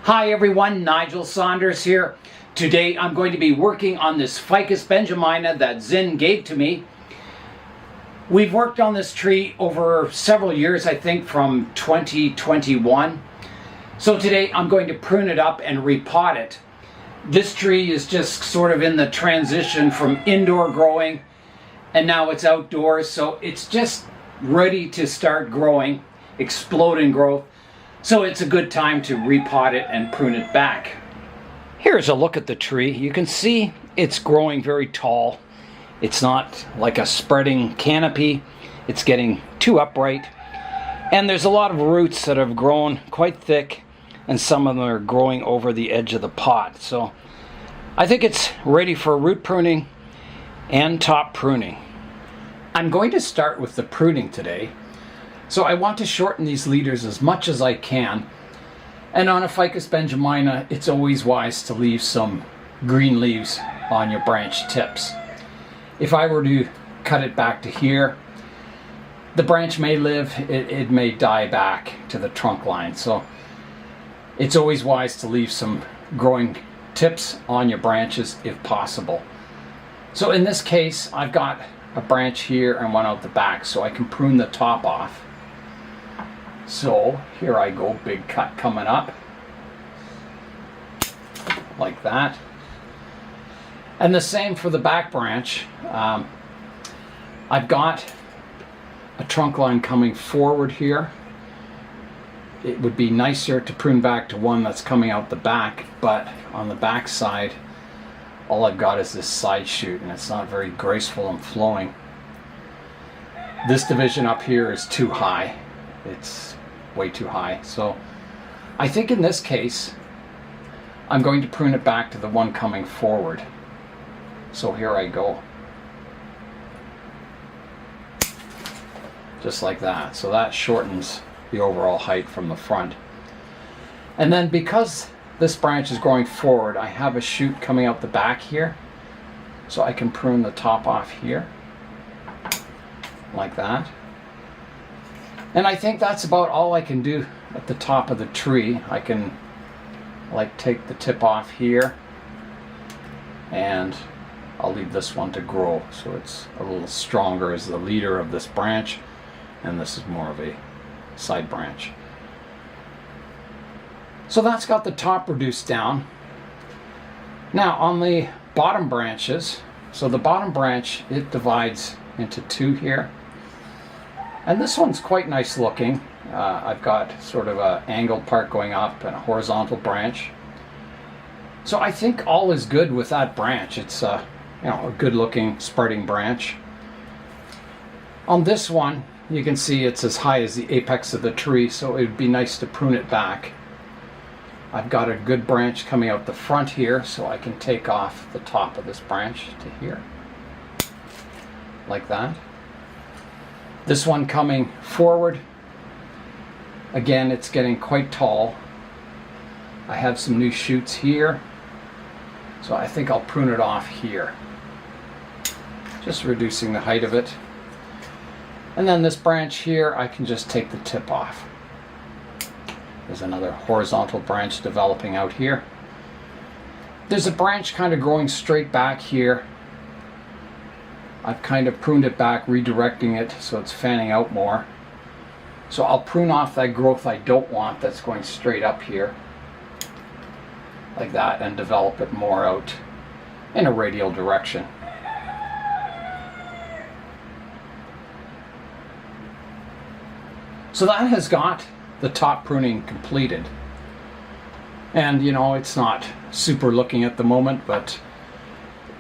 Hi everyone, Nigel Saunders here. Today I'm going to be working on this Ficus benjamina that Zin gave to me. We've worked on this tree over several years, I think from 2021. So today I'm going to prune it up and repot it. This tree is just sort of in the transition from indoor growing and now it's outdoors, so it's just ready to start growing, exploding growth. So it's a good time to repot it and prune it back. Here's a look at the tree. You can see it's growing very tall. It's not like a spreading canopy. It's getting too upright. And there's a lot of roots that have grown quite thick, and some of them are growing over the edge of the pot. So I think it's ready for root pruning and top pruning. I'm going to start with the pruning today. So I want to shorten these leaders as much as I can. And on a Ficus benjamina, it's always wise to leave some green leaves on your branch tips. If I were to cut it back to here, the branch may live, it may die back to the trunk line. So it's always wise to leave some growing tips on your branches if possible. So in this case, I've got a branch here and one out the back, so I can prune the top off. So here I go, big cut coming up, like that. And the same for the back branch. I've got a trunk line coming forward here. It would be nicer to prune back to one that's coming out the back, but on the back side, all I've got is this side shoot, and it's not very graceful and flowing. This division up here is too high. It's way too high. So I think in this case, I'm going to prune it back to the one coming forward. So here I go. Just like that. So that shortens the overall height from the front. And then because this branch is growing forward, I have a shoot coming out the back here. So I can prune the top off here. Like that. And I think that's about all I can do at the top of the tree. I can like take the tip off here, and I'll leave this one to grow so it's a little stronger as the leader of this branch, and this is more of a side branch. So that's got the top reduced down. Now on the bottom branches, so the bottom branch, it divides into two here. And this one's quite nice looking. I've got sort of an angled part going up and a horizontal branch. So I think all is good with that branch. It's a good looking spreading branch. On this one, you can see it's as high as the apex of the tree, so it would be nice to prune it back. I've got a good branch coming out the front here, so I can take off the top of this branch to here. Like that. This one coming forward, again, it's getting quite tall. I have some new shoots here, so I think I'll prune it off here, just reducing the height of it. And then this branch here, I can just take the tip off. There's another horizontal branch developing out here. There's a branch kind of growing straight back here. I've kind of pruned it back, redirecting it so it's fanning out more. So I'll prune off that growth I don't want that's going straight up here, like that, and develop it more out in a radial direction. So that has got the top pruning completed. And it's not super looking at the moment, but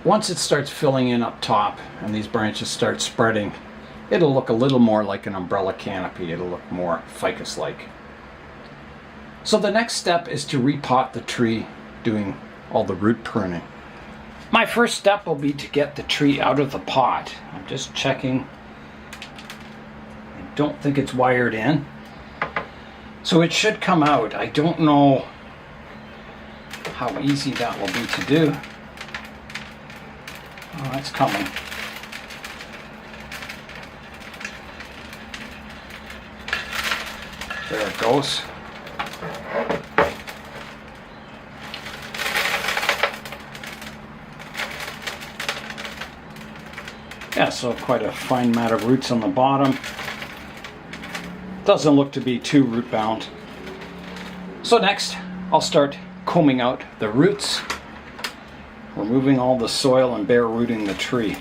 once it starts filling in up top and these branches start spreading, it'll look a little more like an umbrella canopy. It'll look more ficus-like. So the next step is to repot the tree, doing all the root pruning. My first step will be to get the tree out of the pot. I'm just checking. I don't think it's wired in. So it should come out. I don't know how easy that will be to do. Oh, that's coming. There it goes. Yeah, so quite a fine mat of roots on the bottom. Doesn't look to be too root bound. So next, I'll start combing out the roots, removing all the soil and bare rooting the tree.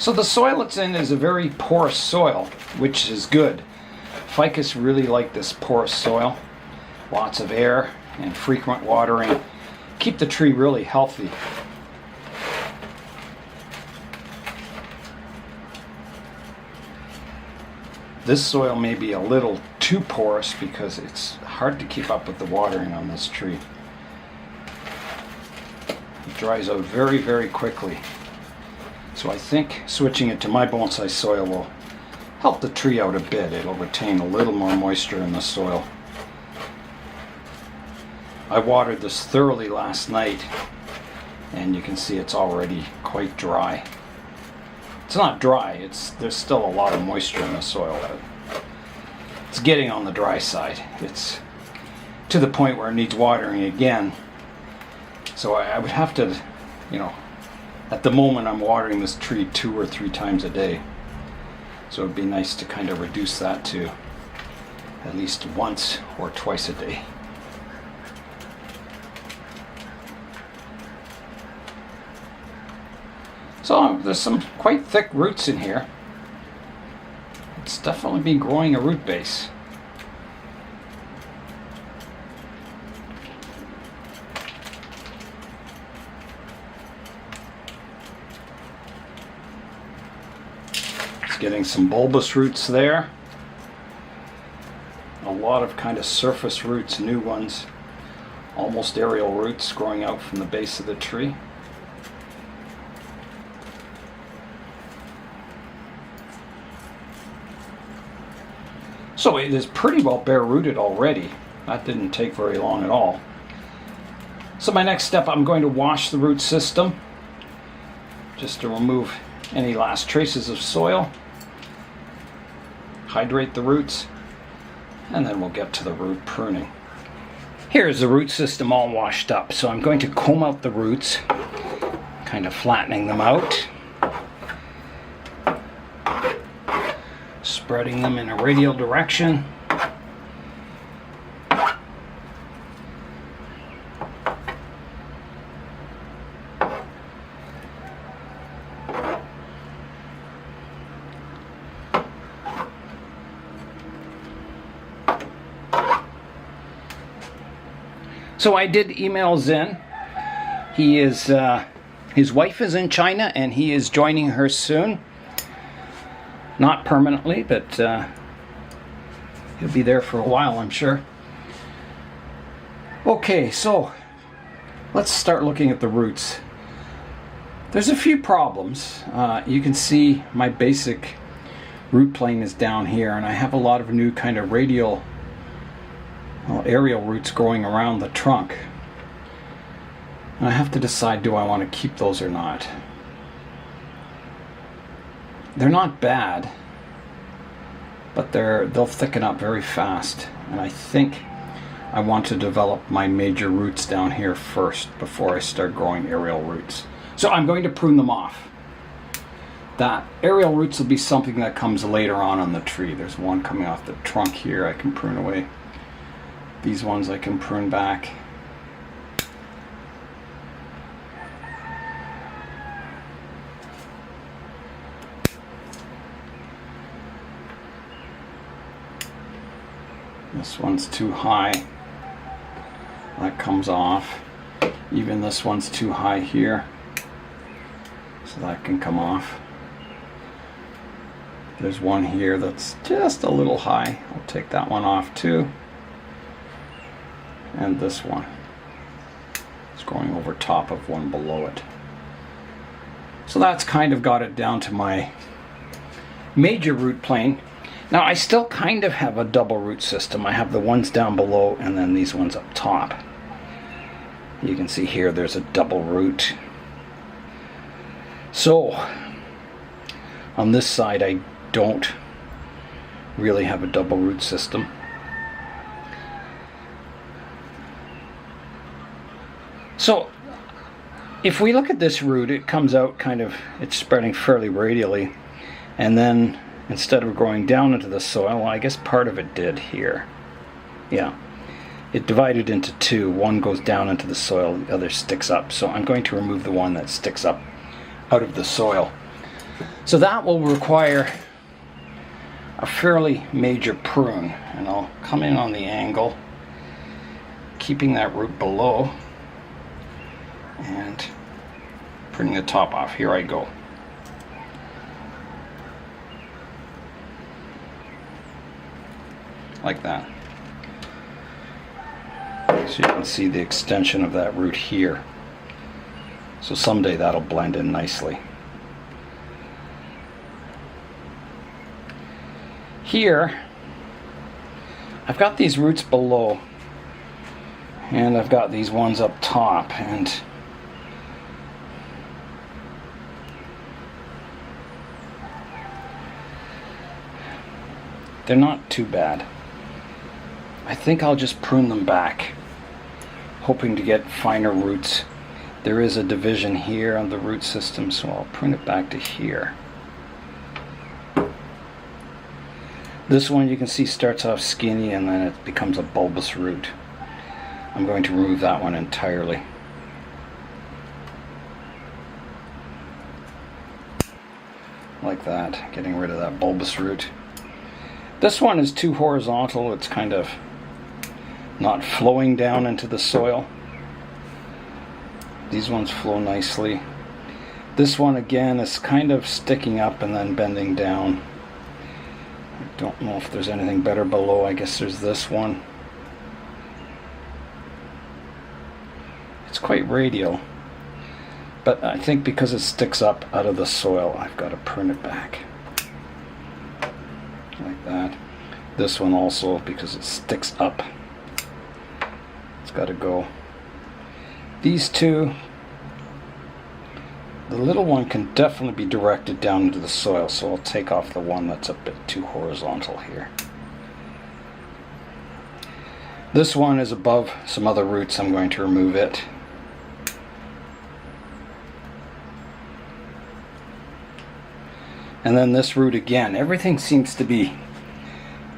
So the soil it's in is a very porous soil, which is good. Ficus really like this porous soil. Lots of air and frequent watering. Keep the tree really healthy. This soil may be a little too porous because it's hard to keep up with the watering on this tree. It dries out very, very quickly. So I think switching it to my bonsai soil will help the tree out a bit. It'll retain a little more moisture in the soil. I watered this thoroughly last night, and you can see it's already quite dry. It's not dry, there's still a lot of moisture in the soil. It's getting on the dry side. It's to the point where it needs watering again. So I would have to, at the moment I'm watering this tree 2 or 3 times a day. So it'd be nice to kind of reduce that to at least once or twice a day. So there's some quite thick roots in here. It's definitely been growing a root base. It's getting some bulbous roots there. A lot of kind of surface roots, new ones. Almost aerial roots growing out from the base of the tree. So it is pretty well bare rooted already. That didn't take very long at all. So my next step, I'm going to wash the root system just to remove any last traces of soil, hydrate the roots, and then we'll get to the root pruning. Here's the root system all washed up. So I'm going to comb out the roots, kind of flattening them out, spreading them in a radial direction. So I did email Zen. He is, his wife is in China and he is joining her soon. Not permanently, but he'll be there for a while, I'm sure. Okay, so let's start looking at the roots. There's a few problems. You can see my basic root plane is down here, and I have a lot of new kind of radial, aerial roots growing around the trunk. And I have to decide, do I want to keep those or not? They're not bad, but they'll thicken up very fast, and I think I want to develop my major roots down here first before I start growing aerial roots. So I'm going to prune them off. That aerial roots will be something that comes later on the tree. There's one coming off the trunk here I can prune away. These ones I can prune back. This one's too high. That comes off. Even this one's too high here. So that can come off. There's one here that's just a little high. I'll take that one off too. And this one is going over top of one below it. So that's kind of got it down to my major root plane. Now I still kind of have a double root system. I have the ones down below and then these ones up top. You can see here there's a double root. So on this side I don't really have a double root system. So if we look at this root, it comes out kind of, it's spreading fairly radially, and then instead of growing down into the soil, well, I guess part of it did here. Yeah, it divided into two. One goes down into the soil, the other sticks up. So I'm going to remove the one that sticks up out of the soil. So that will require a fairly major prune, and I'll come in on the angle, keeping that root below, and pruning the top off. Here I go. Like that. So you can see the extension of that root here. So someday that'll blend in nicely. Here, I've got these roots below, and I've got these ones up top, and they're not too bad. I think I'll just prune them back, hoping to get finer roots. There is a division here on the root system, so I'll prune it back to here. This one you can see starts off skinny and then it becomes a bulbous root. I'm going to remove that one entirely. Like that, getting rid of that bulbous root. This one is too horizontal, it's kind of not flowing down into the soil. These ones flow nicely. This one again is kind of sticking up and then bending down. I don't know if there's anything better below. I guess there's this one. It's quite radial, but I think because it sticks up out of the soil, I've got to prune it back. Like that. This one also, because it sticks up, it's got to go. These two, the little one can definitely be directed down into the soil, so I'll take off the one that's a bit too horizontal here. This one is above some other roots. I'm going to remove it. And then this root again, everything seems to be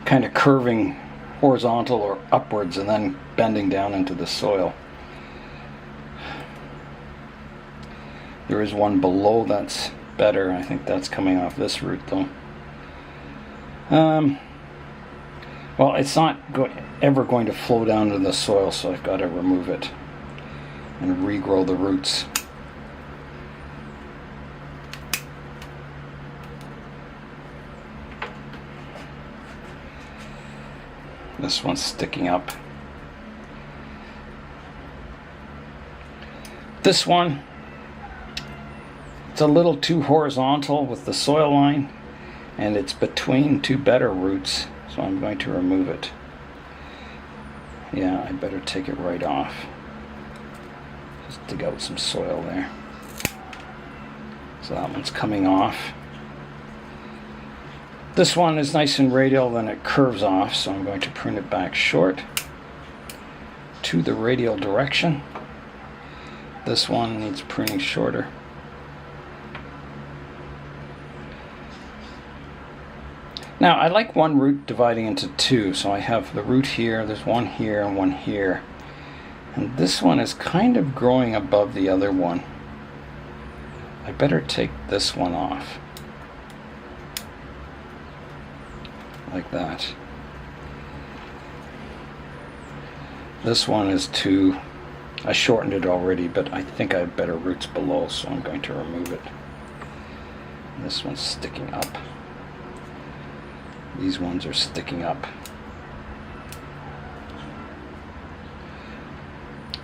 kind of curving horizontal or upwards and then bending down into the soil. There is one below that's better. I think that's coming off this root though. Well, it's not ever going to flow down into the soil, so I've got to remove it and regrow the roots. This one's sticking up. This one, it's a little too horizontal with the soil line, and it's between two better roots, so I'm going to remove it. Yeah, I better take it right off. Just dig out some soil there. So that one's coming off. This one is nice and radial, then it curves off, so I'm going to prune it back short to the radial direction. This one needs pruning shorter. Now, I like one root dividing into two, so I have the root here, there's one here and one here. And this one is kind of growing above the other one. I better take this one off. Like that. This one is too, I shortened it already, but I think I have better roots below, so I'm going to remove it. This one's sticking up. These ones are sticking up.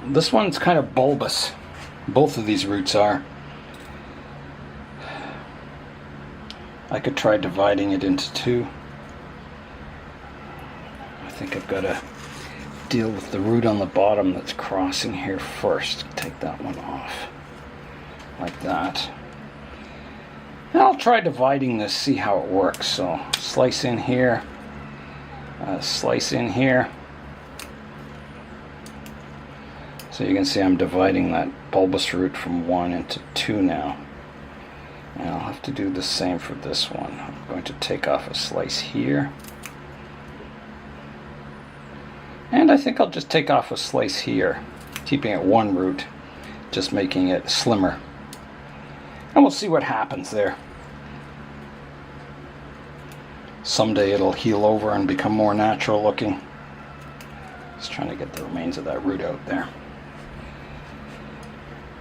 This one's kind of bulbous. Both of these roots are. I could try dividing it into two. I think I've got to deal with the root on the bottom that's crossing here first. Take that one off. Like that. And I'll try dividing this, see how it works. So slice in here, slice in here. So you can see I'm dividing that bulbous root from 1 into 2 now. And I'll have to do the same for this one. I'm going to take off a slice here. And I think I'll just take off a slice here, keeping it 1 root, just making it slimmer. And we'll see what happens there. Someday it'll heal over and become more natural looking. Just trying to get the remains of that root out there.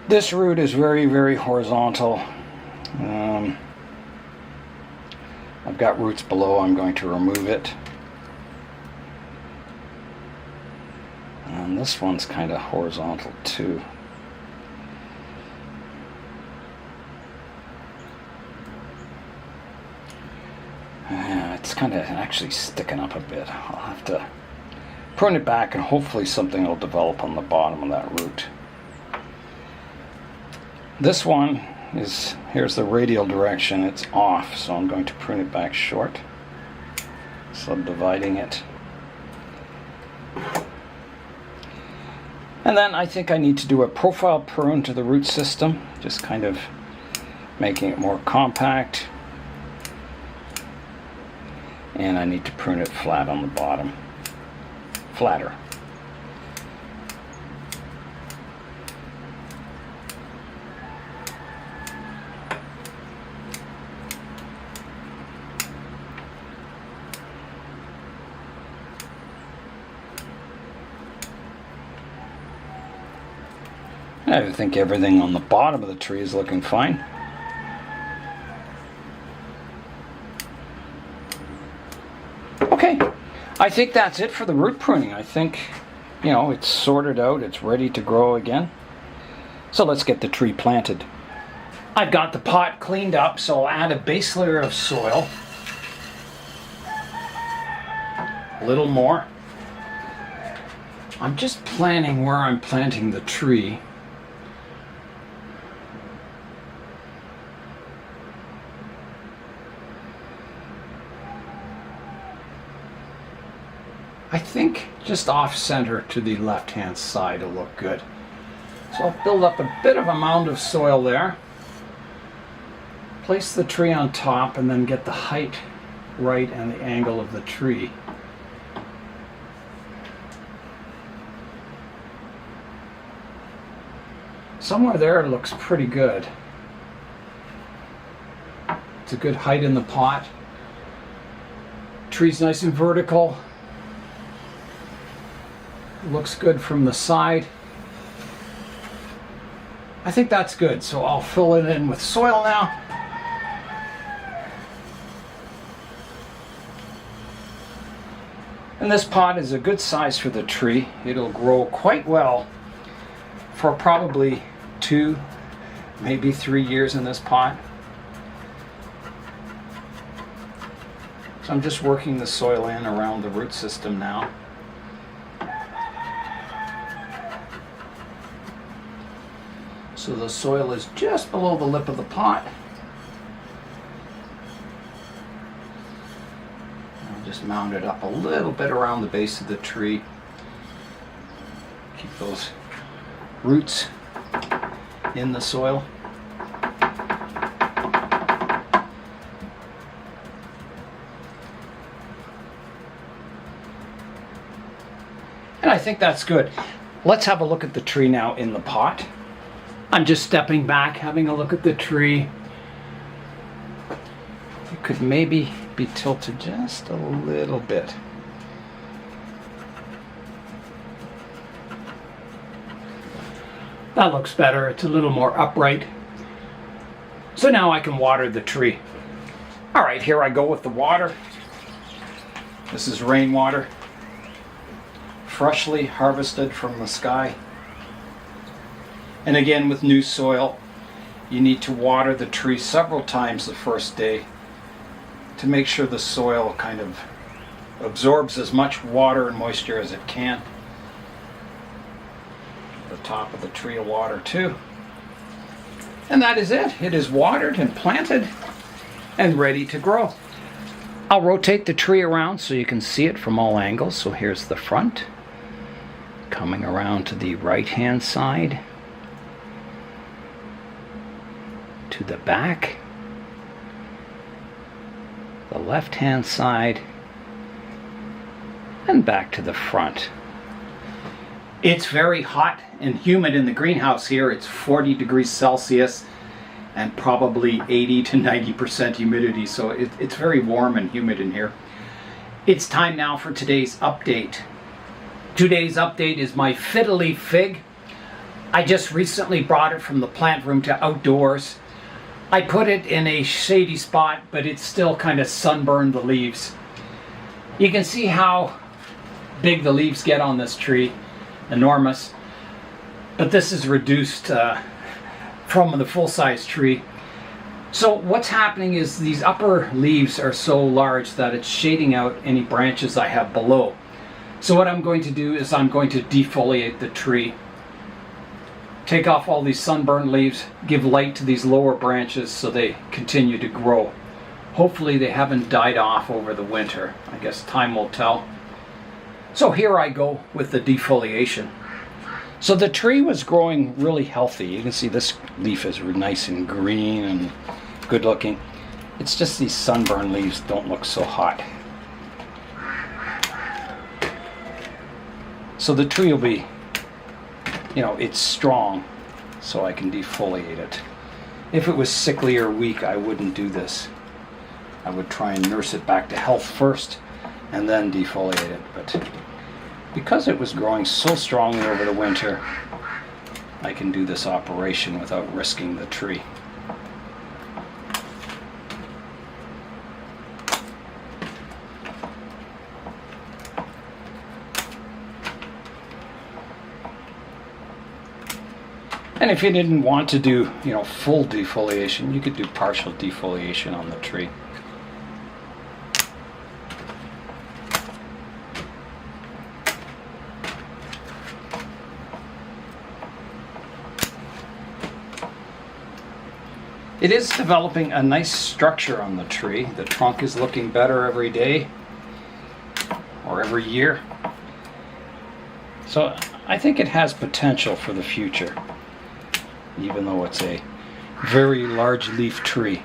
This root is very, very horizontal. I've got roots below. I'm going to remove it. And this one's kind of horizontal too. It's kind of actually sticking up a bit. I'll have to prune it back and hopefully something will develop on the bottom of that root. This one is, here's the radial direction, it's off, so I'm going to prune it back short, subdividing it. And then I think I need to do a profile prune to the root system, just kind of making it more compact. And I need to prune it flat on the bottom, flatter. I think everything on the bottom of the tree is looking fine. Okay, I think that's it for the root pruning. I think, it's sorted out, it's ready to grow again. So let's get the tree planted. I've got the pot cleaned up, so I'll add a base layer of soil. A little more. I'm just planning where I'm planting the tree. I think just off center to the left hand side will look good. So I'll build up a bit of a mound of soil there. Place the tree on top and then get the height right and the angle of the tree. Somewhere there looks pretty good. It's a good height in the pot. Tree's nice and vertical. Looks good from the side. I think that's good, so I'll fill it in with soil now. And this pot is a good size for the tree. It'll grow quite well for probably 2, maybe 3 years in this pot. So I'm just working the soil in around the root system now. So the soil is just below the lip of the pot. I'll just mound it up a little bit around the base of the tree. Keep those roots in the soil. And I think that's good. Let's have a look at the tree now in the pot. I'm just stepping back, having a look at the tree. It could maybe be tilted just a little bit. That looks better. It's a little more upright. So now I can water the tree. All right, here I go with the water. This is rainwater, freshly harvested from the sky. And again, with new soil, you need to water the tree several times the first day to make sure the soil kind of absorbs as much water and moisture as it can. The top of the tree will water too. And that is it. It is watered and planted and ready to grow. I'll rotate the tree around so you can see it from all angles. So here's the front, coming around to the right hand side, to the back, the left hand side, and back to the front. It's very hot and humid in the greenhouse here. It's 40 degrees Celsius and probably 80 to 90% humidity, so it's very warm and humid in here. It's time now for today's update. Today's update is my Fiddle Leaf Fig. I just recently brought it from the plant room to outdoors. I put it in a shady spot, but it's still kind of sunburned the leaves. You can see how big the leaves get on this tree. Enormous. But this is reduced from the full-size tree. So what's happening is these upper leaves are so large that it's shading out any branches I have below. So what I'm going to do is I'm going to defoliate the tree. Take off all these sunburned leaves, give light to these lower branches so they continue to grow. Hopefully they haven't died off over the winter. I guess time will tell. So here I go with the defoliation. So the tree was growing really healthy. You can see this leaf is nice and green and good looking. It's just these sunburned leaves don't look so hot. So the tree will be, it's strong, so I can defoliate it. If it was sickly or weak, I wouldn't do this. I would try and nurse it back to health first and then defoliate it. But because it was growing so strongly over the winter, I can do this operation without risking the tree. And if you didn't want to do, full defoliation, you could do partial defoliation on the tree. It is developing a nice structure on the tree. The trunk is looking better every day or every year. So I think it has potential for the future, even though it's a very large leaf tree.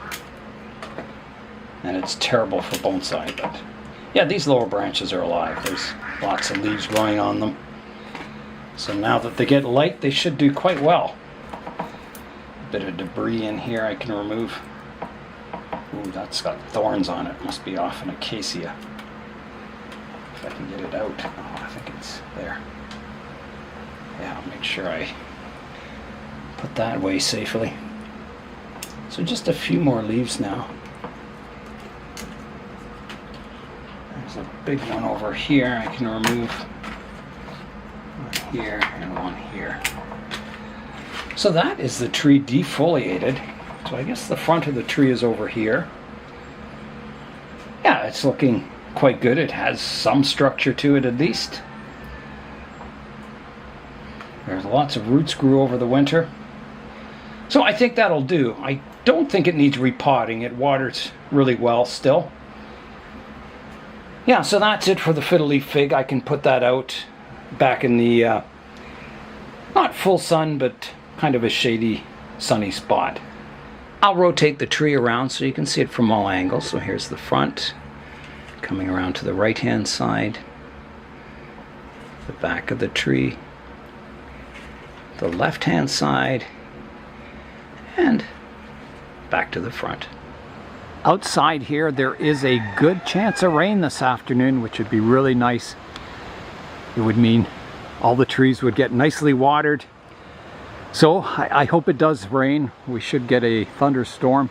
And it's terrible for bonsai, but yeah, these lower branches are alive. There's lots of leaves growing on them. So now that they get light, they should do quite well. Bit of debris in here I can remove. Ooh, that's got thorns on it. Must be off an acacia. If I can get it out. Oh, I think it's there. Yeah, I'll make sure I put that away safely. So just a few more leaves now. There's a big one over here I can remove. One here and one here. So that is the tree defoliated. So I guess the front of the tree is over here. Yeah, it's looking quite good. It has some structure to it at least. There's lots of roots grew over the winter. So I think that'll do. I don't think it needs repotting. It waters really well still. Yeah, so that's it for the Fiddle Leaf Fig. I can put that out back in the, not full sun, but kind of a shady, sunny spot. I'll rotate the tree around so you can see it from all angles. So here's the front, coming around to the right-hand side, the back of the tree, the left-hand side, and back to the front. Outside here, there is a good chance of rain this afternoon, which would be really nice. It would mean all the trees would get nicely watered. So I hope it does rain. We should get a thunderstorm.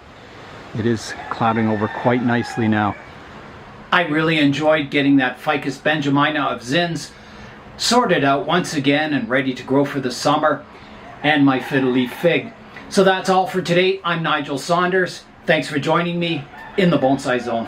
It is clouding over quite nicely now. I really enjoyed getting that Ficus benjamina of Zin's sorted out once again and ready to grow for the summer, and my Fiddle Leaf Fig. So that's all for today. I'm Nigel Saunders. Thanks for joining me in the Bonsai Zone.